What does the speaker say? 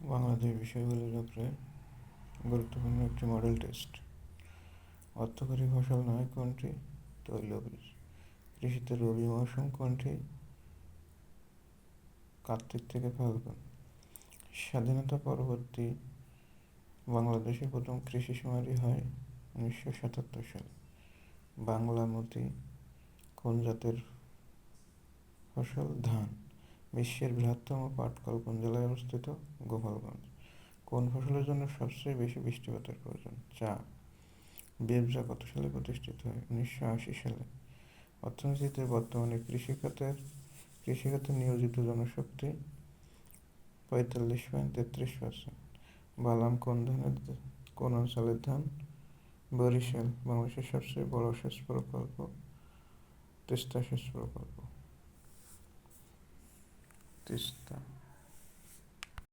বাংলাদেশ বিষয়গুলির উপরে গুরুত্বপূর্ণ একটি মডেল টেস্ট। অর্থকরী ফসল নয় কোনটি? তৈলবীজ। কৃষিতে রবি মৌসুম কোনটি? কার্তিক থেকে ফাল্গুন। স্বাধীনতা পরবর্তী বাংলাদেশে প্রথম কৃষি শুমারি হয় 1977 সালে। বাংলা মতি কোন জাতের ফসল? ধান। বিশ্বের বৃহত্তম পাটকল কোন জেলায় অবস্থিত? গোপালগঞ্জ। কোন ফসলের জন্য সবচেয়ে বেশি বৃষ্টিপাতের প্রয়োজন? চা। বেবজা কত সালে প্রতিষ্ঠিত হয়? 1980 সালে। অর্থনীতিতে বর্তমানে কৃষিখাতে নিয়োজিত জনশক্তি 45.33%। বালাম কোন অঞ্চলের ধান? বরিশাল। বাংলাদেশের সবচেয়ে বড় সেচ প্রকল্প? তিস্তা সেচ প্রকল্প। তিস্তা।